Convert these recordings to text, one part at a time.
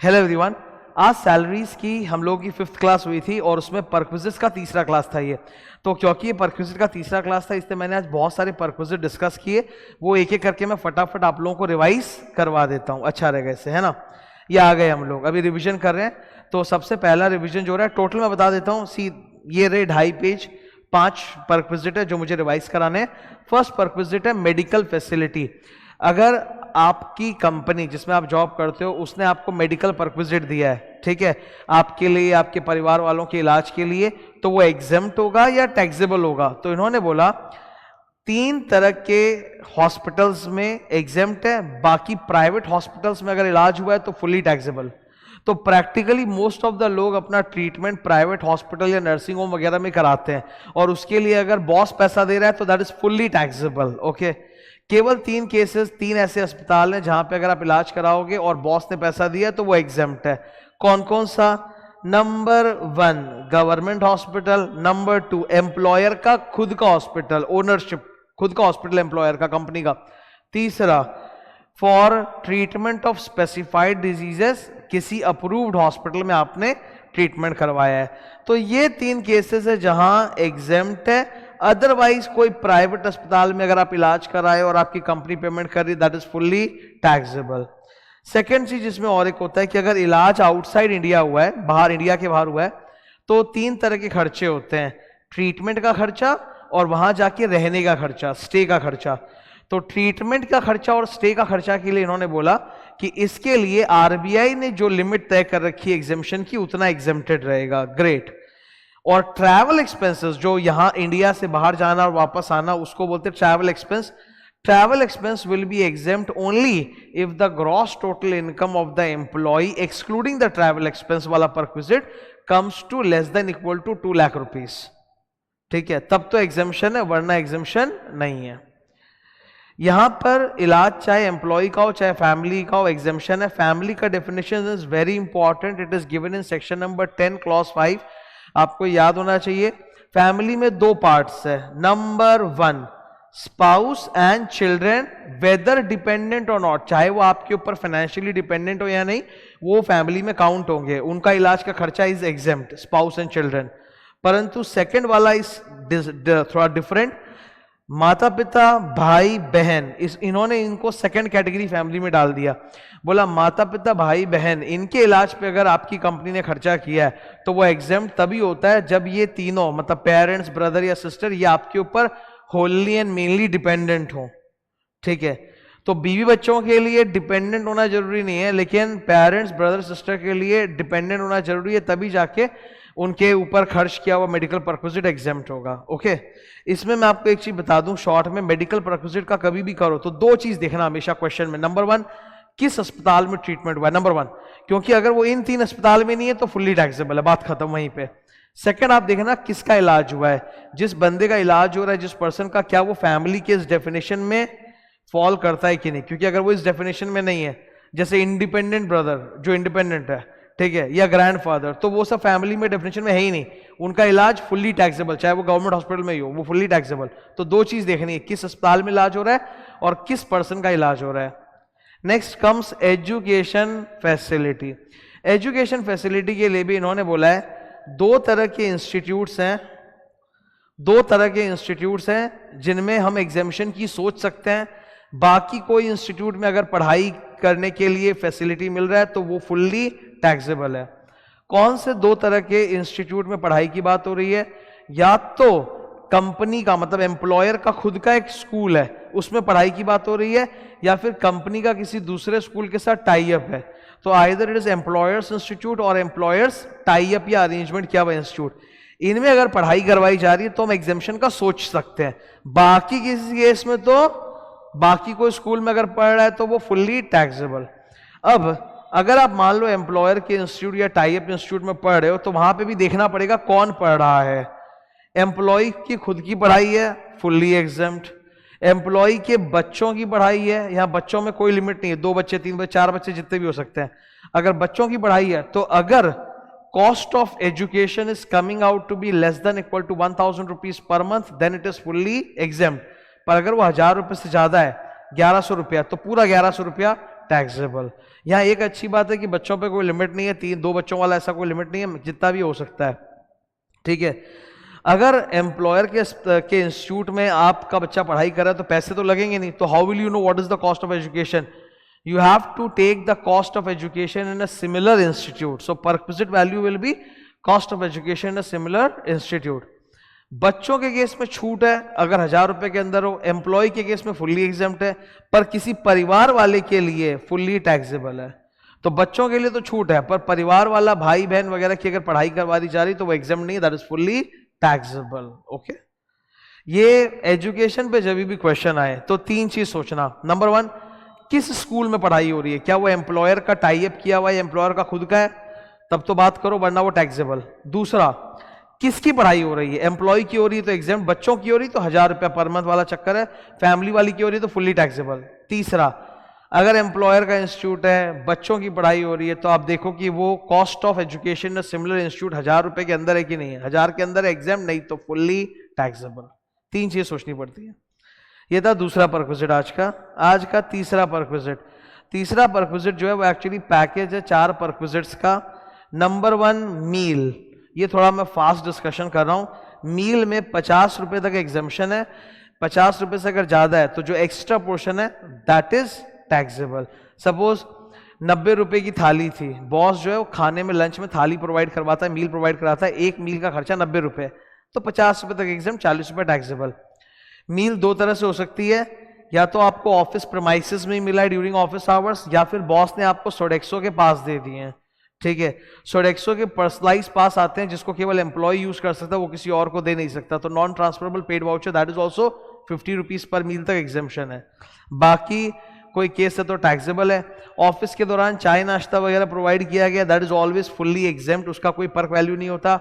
Hello everyone, आज salaries की हम लोगों की 5th क्लास हुई थी और उसमें परक्विजिट्स का तीसरा क्लास था ये। तो क्योंकि ये परक्विजिट का तीसरा क्लास था इसलिए मैंने आज बहुत सारे परक्विजिट डिस्कस किए। वो एक एक करके मैं फटाफट आप लोगों को रिवाइज करवा देता हूँ, अच्छा रहेगा इससे, है ना। ये आ गए हम लोग अभी रिविजन कर रहे हैं। तो सबसे पहला रिविजन जो रहा है टोटल मैं बता देता हूँ। सी ये रहे 2.5 पेज, 5 परक्विजिट है जो मुझे रिवाइज कराने हैं। फर्स्ट परक्विजिट है मेडिकल फैसिलिटी। अगर आपकी कंपनी जिसमें आप जॉब करते हो उसने आपको मेडिकल परक्विजिट दिया है, ठीक है, आपके लिए आपके परिवार वालों के इलाज के लिए, तो वो एग्जेम्प्ट होगा या टैक्सेबल होगा। तो इन्होंने बोला 3 तरह के हॉस्पिटल्स में एग्जेम्प्ट है, बाकी प्राइवेट हॉस्पिटल्स में अगर इलाज हुआ है तो फुल्ली टैक्सेबल। तो प्रैक्टिकली मोस्ट ऑफ द लोग अपना ट्रीटमेंट प्राइवेट हॉस्पिटल या नर्सिंग होम वगैरह में कराते हैं और उसके लिए अगर बॉस पैसा दे रहा है तो that is fully taxable. Okay, केवल 3 केसेस, 3 ऐसे अस्पताल हैं जहां पे अगर आप इलाज कराओगे और बॉस ने पैसा दिया तो वो एग्जेम्प्ट है। कौन कौन सा? Number 1 government hospital, number 2 employer का खुद का हॉस्पिटल, ओनरशिप, खुद का हॉस्पिटल एम्प्लॉयर का, कंपनी का। तीसरा for treatment of specified diseases, किसी अप्रूव्ड हॉस्पिटल में आपने ट्रीटमेंट करवाया है। तो ये 3 केसेस है जहां एग्जेम्प्ट है। अदरवाइज कोई प्राइवेट अस्पताल में अगर आप इलाज कराए और आपकी कंपनी पेमेंट कर रही, that is fully taxable. Second चीज इसमें और एक होता है कि अगर इलाज आउटसाइड इंडिया हुआ है, बाहर, इंडिया के बाहर हुआ है, तो 3 तरह के खर्चे होते हैं, ट्रीटमेंट का खर्चा और वहां जाके रहने का खर्चा, स्टे का खर्चा। तो ट्रीटमेंट का खर्चा और स्टे का खर्चा के लिए इन्होंने बोला कि इसके लिए आरबीआई ने जो लिमिट तय कर रखी है एग्जेम्पशन की, उतना एग्जेम्प्टेड रहेगा। ग्रेट। और ट्रैवल एक्सपेंसेस, जो यहां इंडिया से बाहर जाना और वापस आना, उसको बोलते हैं travel expense. Travel expense will be exempt only if the gross total income of the employ excluding the travel expense वाला perquisite comes to less then equal to 2 lakh rupees. ठीक है, तब तो एग्जेम्पशन है, वरना एग्जेम्पशन नहीं है। यहां पर इलाज चाहे एम्प्लॉय का हो चाहे फैमिली का हो, एग्जेम्पशन है। फैमिली का definition is very important, it is given in section number 10 clause 5, आपको याद होना चाहिए। फैमिली में 2 पार्ट्स है। Number 1 spouse and children, whether dependent और नॉट, चाहे वो आपके ऊपर फाइनेंशियली डिपेंडेंट हो या नहीं, वो फैमिली में काउंट होंगे, उनका इलाज का खर्चा is exempt, spouse and children. परंतु सेकंड वाला इज थोड़ा डिफरेंट, माता पिता, भाई बहन, इन्होंने इनको सेकंड कैटेगरी फैमिली में डाल दिया। बोला माता पिता, भाई बहन, इनके इलाज पे अगर आपकी कंपनी ने खर्चा किया है तो वो एग्जेम्प्ट तभी होता है जब ये तीनों, मतलब पेरेंट्स, ब्रदर या सिस्टर, ये आपके ऊपर होली एंड मेनली डिपेंडेंट हो। ठीक है, तो बीवी बच्चों के लिए डिपेंडेंट होना जरूरी नहीं है, लेकिन पेरेंट्स, ब्रदर, सिस्टर के लिए डिपेंडेंट होना जरूरी है, तभी जाके उनके ऊपर खर्च किया हुआ मेडिकल परक्विजिट एग्जेम्प्ट होगा। ओके, इसमें मैं आपको एक चीज बता दूं शॉर्ट में, मेडिकल परक्विजिट का कभी भी करो तो 2 चीज देखना हमेशा क्वेश्चन में। नंबर 1 किस अस्पताल में ट्रीटमेंट हुआ है, नंबर 1, क्योंकि अगर वो इन 3 अस्पताल में नहीं है तो फुल्ली टैक्सेबल है, बात खत्म वहीं पे। सेकंड आप देखना किसका इलाज हुआ है, जिस बंदे का इलाज हो रहा है, जिस पर्सन का, क्या वो फैमिली के इस डेफिनेशन में फॉल करता है कि नहीं। क्योंकि अगर वो इस डेफिनेशन में नहीं है, जैसे इंडिपेंडेंट ब्रदर जो इंडिपेंडेंट है, ठीक है, या ग्रैंडफादर, तो वो सब फैमिली में डेफिनेशन में है ही नहीं, उनका इलाज फुल्ली टैक्सेबल, चाहे वो गवर्नमेंट हॉस्पिटल में ही हो, वो फुल्ली टैक्सेबल। तो 2 चीज देखनी है, किस अस्पताल में इलाज हो रहा है और किस पर्सन का इलाज हो रहा है। Next comes education facility. Education facility के लिए भी इन्होंने बोला है 2 तरह के इंस्टीट्यूट्स हैं, 2 तरह के इंस्टीट्यूट्स हैं जिनमें हम एग्जेम्पशन की सोच सकते हैं। बाकी कोई इंस्टीट्यूट में अगर पढ़ाई करने के लिए फैसिलिटी मिल रहा है तो वो फुल्ली टैक्सेबल है। कौन से 2 तरह के इंस्टीट्यूट में पढ़ाई की बात हो रही है? या तो कंपनी का, मतलब एम्प्लॉयर का खुद का एक स्कूल है, उसमें पढ़ाई की बात हो रही है, या फिर कंपनी का किसी दूसरे स्कूल के साथ टाई अप है। तो either it is employers institute और एम्प्लॉयर्स टाई अप या अरेंजमेंट किया हुआ इंस्टीट्यूट। इनमें अगर पढ़ाई करवाई जा रही है तो हम एग्जेम्पशन का सोच सकते हैं। बाकी किसी केस में तो, बाकी कोई स्कूल में अगर पढ़ रहा है तो वो फुल्ली टैक्सेबल। अब अगर आप मान लो एम्प्लॉयर के इंस्टीट्यूट या टाई अप इंस्टीट्यूट में पढ़ रहे हो तो वहां पे भी देखना पड़ेगा कौन पढ़ रहा है। एम्प्लॉय की खुद की पढ़ाई है, फुल्ली एग्जेम्प्ट। एम्प्लॉय के बच्चों की पढ़ाई है, यहां बच्चों में कोई लिमिट नहीं है, 2 बच्चे, 3 बच्चे, 4 बच्चे, जितने भी हो सकते हैं। अगर बच्चों की पढ़ाई है तो अगर cost of education is coming out to be less then equal to 1000 rupees per month, then it is fully exempt. पर अगर वो 1000 रुपए से ज्यादा है, 1100 रुपया, तो पूरा 1100 रुपया टैक्सेबल। यहाँ एक अच्छी बात है कि बच्चों पे कोई लिमिट नहीं है, 2 बच्चों वाला ऐसा कोई लिमिट नहीं है, जितना भी हो सकता है, ठीक है। अगर एम्प्लॉयर के इंस्टीट्यूट में आपका बच्चा पढ़ाई कर रहा है तो पैसे तो लगेंगे नहीं, तो how will you know what is the cost of education? You have to take the cost of education in a similar institute. So perquisite value will be cost of education in a similar institute. बच्चों के case में छूट है अगर 1000 रुपए के अंदर हो, एम्प्लॉय के केस में फुल्ली एग्जेम्प्ट है, पर किसी परिवार वाले के लिए फुल्ली टैक्सेबल है। तो बच्चों के लिए तो छूट है, पर परिवार वाला भाई बहन वगैरह की अगर पढ़ाई करवा दी जा रही तो वो एग्जेम्प्ट नहीं, that is fully taxable. Okay, ये एजुकेशन पे जब भी क्वेश्चन आए तो 3 चीज सोचना। नंबर 1, किस स्कूल में पढ़ाई हो रही है, क्या वो एम्प्लॉयर का टाई अप किया हुआ है, एम्प्लॉयर का खुद का है, तब तो बात करो, वरना वो टैक्सेबल। दूसरा, किसकी पढ़ाई हो रही है, एम्प्लॉय की हो रही है तो एग्जेम्प्ट, बच्चों की हो रही तो 1000 रुपया पर मंथ वाला चक्कर है, फैमिली वाली की हो रही है तो फुल्ली टैक्सेबल। तीसरा, अगर एम्प्लॉयर का इंस्टीट्यूट है, बच्चों की पढ़ाई हो रही है, तो आप देखो कि वो cost of education similar institute 1000 रुपए के अंदर है कि नहीं है, 1000 के अंदर एग्जेम्प्ट, नहीं तो फुल्ली टैक्सेबल। 3 चीज सोचनी पड़ती है। ये था दूसरा परक्विजिट आज का तीसरा परक्विजिट जो है वो एक्चुअली पैकेज है 4 परक्विजिट्स का। नंबर 1, मील। ये थोड़ा मैं फास्ट डिस्कशन कर रहा हूं। मील में 50 रुपए तक एग्जाम्पशन है, 50 रुपए से अगर ज्यादा है तो जो एक्स्ट्रा पोर्शन है दैट इज टैक्सेबल। सपोज 90 रुपए की थाली थी, बॉस जो है वो खाने में लंच में थाली प्रोवाइड करवाता है, मील प्रोवाइड कराता है, एक मील का खर्चा 90 रुपए, तो 50 रुपए तक एग्जाम, 40 रुपए टैक्सेबल। मील 2 तरह से हो सकती है, या तो आपको ऑफिस प्रेमाइसिस में ही मिला है ड्यूरिंग ऑफिस आवर्स, या फिर बॉस ने आपको सोडेक्सो के पास दे दिए हैं, ठीक है। सोडेक्सो के पर्सनलाइज पास आते हैं जिसको केवल एम्प्लॉय यूज कर सकता है, वो किसी और को दे नहीं सकता, तो non transferable paid voucher that is also 50 rupees पर मील तक एग्जाम्पशन है। बाकी कोई केस है तो टैक्सेबल है। ऑफिस के दौरान चाय नाश्ता वगैरह प्रोवाइड किया गया, that is always fully exempt, उसका कोई पर्क वैल्यू नहीं होता।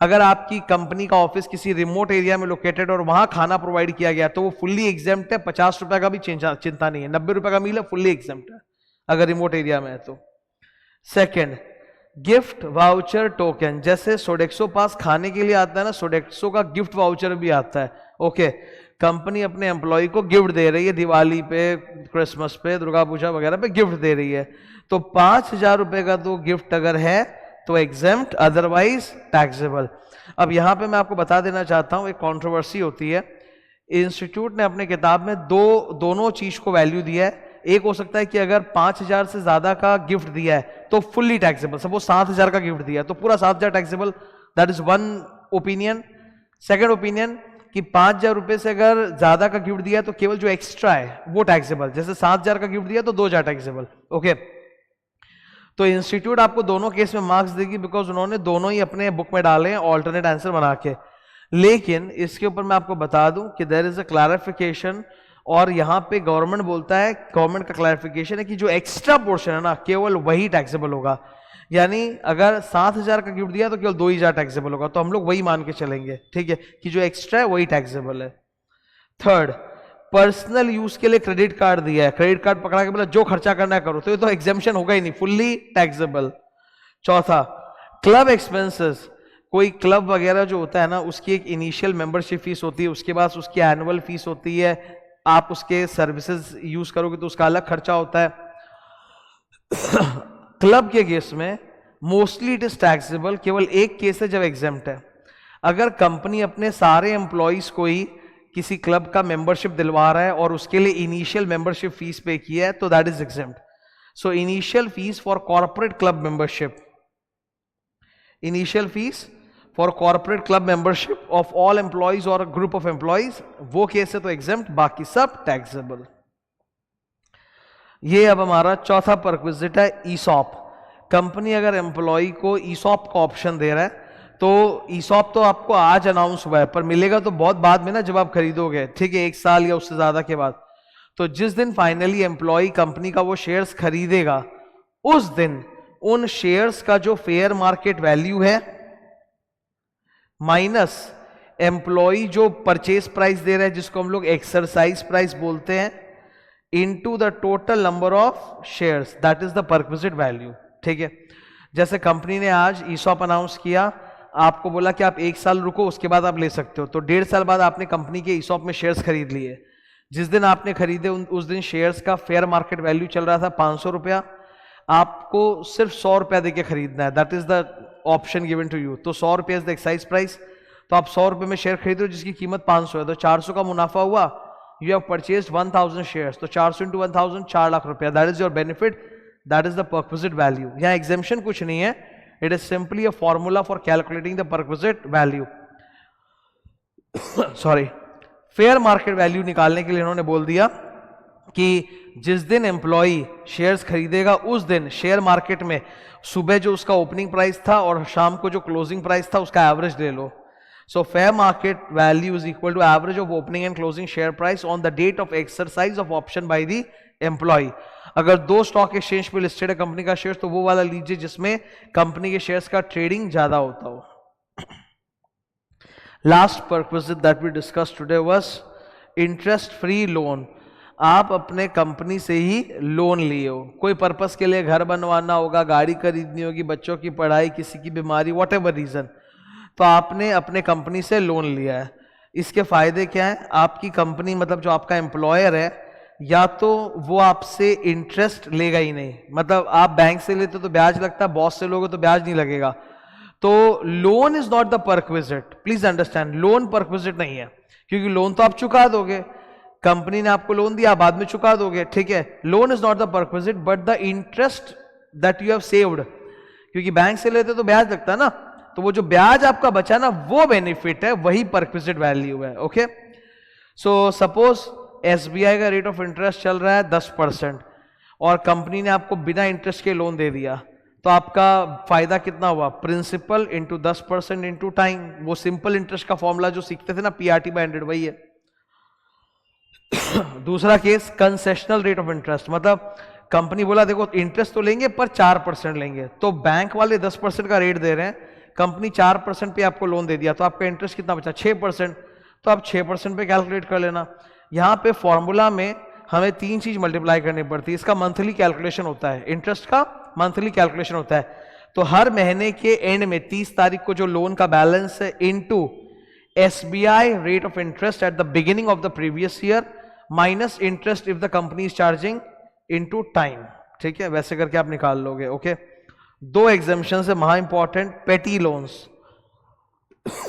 अगर आपकी कंपनी का ऑफिस किसी रिमोट एरिया में लोकेटेड और वहां खाना प्रोवाइड किया गया तो वो फुल्ली एग्जेम्प्ट है, 50 रुपए का भी चिंता नहीं है, 90 रुपए का मील है, फुल्ली एग्जेम्प्ट है अगर रिमोट एरिया में है तो। सेकेंड, गिफ्ट वाउचर टोकन, जैसे सोडेक्सो पास खाने के लिए आता है ना, सोडेक्सो का गिफ्ट वाउचर भी आता है। ओके, कंपनी अपने एम्प्लॉय को गिफ्ट दे रही है, दिवाली पे, क्रिसमस पे, दुर्गा पूजा वगैरह पे गिफ्ट दे रही है, तो 5000 रुपए का तो गिफ्ट अगर है तो एग्जेम्प्ट, अदरवाइज टैक्सेबल। अब यहां पे मैं आपको बता देना चाहता हूं, एक कंट्रोवर्सी होती है। इंस्टीट्यूट ने अपने किताब में दोनों चीज को वैल्यू दिया है। एक हो सकता है कि अगर 5000 से ज्यादा का गिफ्ट दिया है तो फुल्ली टैक्सेबल, सपोज 7000 का गिफ्ट दिया है तो पूरा 7000 taxable, that is one opinion. Second opinion कि 5000 रुपए से अगर ज्यादा का गिफ्ट दिया है तो केवल जो एक्स्ट्रा है वो टैक्सेबल, जैसे 7000 का गिफ्ट दिया तो 2000 टैक्सेबल। ओके, तो इंस्टीट्यूट आपको दोनों केस में मार्क्स देगी बिकॉज उन्होंने दोनों ही अपने बुक में डाले हैं ऑल्टरनेट आंसर बना के। लेकिन इसके ऊपर मैं आपको बता दूं कि देयर इज अ क्लैरिफिकेशन, और यहां पे गवर्नमेंट बोलता है, गवर्नमेंट का क्लैरिफिकेशन है कि जो एक्स्ट्रा पोर्शन है ना केवल वही टैक्सेबल होगा। यानी अगर 7000 का गिफ्ट दिया तो केवल 2000 टैक्सेबल होगा, तो हम लोग वही मान के चलेंगे, ठीक है, कि जो एक्स्ट्रा है वही टैक्सेबल है। थर्ड, पर्सनल यूज के लिए क्रेडिट कार्ड दिया है, क्रेडिट कार्ड पकड़ा के बोला जो खर्चा करना है करो, तो ये तो एग्जेम्पशन होगा ही नहीं, फुल्ली टैक्सेबल। चौथा, क्लब एक्सपेंसेस, कोई क्लब वगैरह जो होता है ना उसकी एक इनिशियल मेंबरशिप फीस होती है, उसके बाद उसकी एनुअल फीस होती है, आप उसके सर्विसेज यूज करोगे तो उसका अलग खर्चा होता है। क्लब के केस में मोस्टली इट इज टैक्सेबल, केवल एक केस है जब एग्जेम्प्ट है। अगर कंपनी अपने सारे एम्प्लॉइज को ही किसी क्लब का मेंबरशिप दिलवा रहा है और उसके लिए इनिशियल मेंबरशिप फीस पे किया है तो that is exempt. So initial fees for corporate club membership, initial fees for corporate club membership of all employees और ग्रुप ऑफ एम्प्लॉइज, वो केस है तो एग्जेम्प्ट, बाकी सब टैक्सेबल। ये अब हमारा चौथा परक्विजिट है, ईसॉप। कंपनी अगर एम्प्लॉय को ईसॉप का ऑप्शन दे रहा है तो ईसॉप तो आपको आज अनाउंस हुआ है, पर मिलेगा तो बहुत बाद में ना जब आप खरीदोगे, ठीक है, 1 साल या उससे ज्यादा के बाद। तो जिस दिन फाइनली एम्प्लॉय कंपनी का वो शेयर्स खरीदेगा उस दिन उन शेयर्स का जो फेयर मार्केट वैल्यू है माइनस एम्प्लॉय जो परचेज प्राइस दे रहा है जिसको हम लोग एक्सरसाइज प्राइस बोलते हैं, into the total number of shares, that is the perquisite value, ठीक है। जैसे कंपनी ने आज ईसॉप अनाउंस किया, आपको बोला कि आप 1 साल रुको उसके बाद आप ले सकते हो, तो 1.5 साल बाद आपने कंपनी के ईसॉप में शेयर्स खरीद लिए, जिस दिन आपने खरीदे उस दिन शेयर्स का फेयर मार्केट वैल्यू चल रहा था 500 रुपया, आपको सिर्फ 100 रुपया देके खरीदना है, that is the option given to you. तो 100 रुपया इज द एक्साइज प्राइस, तो आप 100 रुपये में शेयर खरीद रहे हो जिसकी कीमत 500 है, तो 400 का मुनाफा हुआ, यू हैव परचेज्ड 1000 शेयर्स, तो 400 इंटू 1000 4 लाख रुपया, that is your benefit, that is the perquisite value. यहाँ एग्जेम्पशन कुछ नहीं है, it is simply a formula for calculating the perquisite value. Sorry, fair market value निकालने के लिए इन्होंने बोल दिया कि जिस दिन एम्प्लॉई शेयर्स खरीदेगा उस दिन शेयर मार्केट में सुबह जो उसका ओपनिंग प्राइस था और शाम को जो क्लोजिंग प्राइस था उसका एवरेज ले लो। So fair market value is equal to average of opening and closing share price on the date of exercise of option by the employ. अगर दो स्टॉक एक्सचेंज पे लिस्टेड है कंपनी का share, तो वो वाला लीजिए जिसमें कंपनी के शेयर्स का ट्रेडिंग ज्यादा होता हो। Last perquisite that we discuss today was interest free loan. आप अपने कंपनी से ही लोन लिए हो, कोई पर्पस के लिए घर बनवाना होगा, गाड़ी खरीदनी होगी, बच्चों की पढ़ाई, किसी की बीमारी, वॉट एवर रीजन, तो आपने अपने कंपनी से लोन लिया है। इसके फायदे क्या है? आपकी कंपनी मतलब जो आपका एम्प्लॉयर है, या तो वो आपसे इंटरेस्ट लेगा ही नहीं, मतलब आप बैंक से लेते तो ब्याज लगता है, बॉस से लोगे तो ब्याज नहीं लगेगा। तो loan is not the perquisite, please understand, loan perquisite नहीं है, क्योंकि लोन तो आप चुका दोगे, कंपनी ने आपको लोन दिया, बाद में चुका दोगे, ठीक है। Loan is not the perquisite but the interest that you have saved, क्योंकि बैंक से लेते तो ब्याज लगता है ना, तो वो जो ब्याज आपका बचा ना वो बेनिफिट है, वही परक्विजिट वैल्यू है। ओके, सो सपोज एसबीआई का रेट ऑफ इंटरेस्ट चल रहा है 10% और कंपनी ने आपको बिना इंटरेस्ट के लोन दे दिया, तो आपका फायदा कितना हुआ? Principal into 10% into time. वो सिंपल इंटरेस्ट का फॉर्मूला जो सीखते थे ना, पीआरटी बाय 100, वही है। दूसरा case concessional rate of interest, मतलब कंपनी बोला देखो इंटरेस्ट तो लेंगे पर 4% लेंगे, तो बैंक वाले 10% का रेट दे रहे हैं, कंपनी 4% पे आपको लोन दे दिया, तो आपका इंटरेस्ट कितना बचा? 6%, तो आप 6% पे कैलकुलेट कर लेना। यहाँ पे फॉर्मूला में हमें 3 चीज मल्टीप्लाई करनी पड़ती है, इसका मंथली कैलकुलेशन होता है, इंटरेस्ट का मंथली कैलकुलेशन होता है, तो हर महीने के एंड में 30 तारीख को जो लोन का बैलेंस है into SBI rate of interest at the beginning of the previous year minus interest if the company is charging into time, ठीक है, वैसे करके आप निकाल लोगे। ओके, 2 एग्जेम्पशन है महा इंपॉर्टेंट, पेटी लोन्स।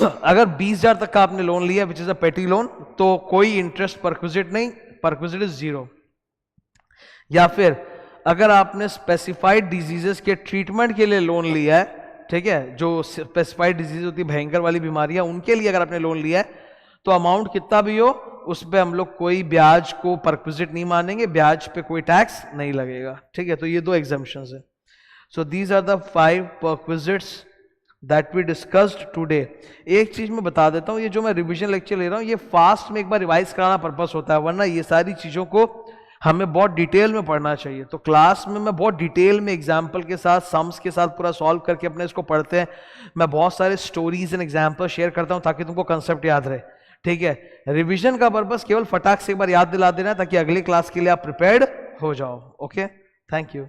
अगर 20,000 तक का आपने लोन लिया विच इज अ पेटी लोन, तो कोई इंटरेस्ट परक्विजिट नहीं, परक्विजिट इज 0। या फिर अगर आपने स्पेसिफाइड डिजीजेस के ट्रीटमेंट के लिए लोन लिया है, ठीक है, जो स्पेसिफाइड डिजीज होती है, भयंकर वाली बीमारियां, उनके लिए अगर आपने लोन लिया है, तो अमाउंट कितना भी हो उस पे हम लोग कोई ब्याज को परक्विजिट नहीं मानेंगे, ब्याज पे कोई टैक्स नहीं लगेगा, ठीक है। तो ये 2 एग्जेम्पशंस है। So these are the 5 perquisites that we discussed today. एक चीज मैं बता देता हूं, ये जो मैं रिवीजन लेक्चर ले रहा हूं, ये फास्ट में एक बार रिवाइज कराना पर्पस होता है, वरना ये सारी चीजों को हमें बहुत डिटेल में पढ़ना चाहिए। तो क्लास में मैं बहुत डिटेल में एग्जाम्पल के साथ, सम्स के साथ पूरा सॉल्व करके अपने इसको पढ़ते हैं, मैं बहुत सारे स्टोरीज एंड एग्जाम्पल शेयर करता हूं ताकि तुमको कंसेप्ट याद रहे, ठीक है। रिवीजन का पर्पस केवल फटाक से एक बार याद दिला देना है ताकि अगली क्लास के लिए आप प्रिपेयर्ड हो जाओ। Okay, thank you.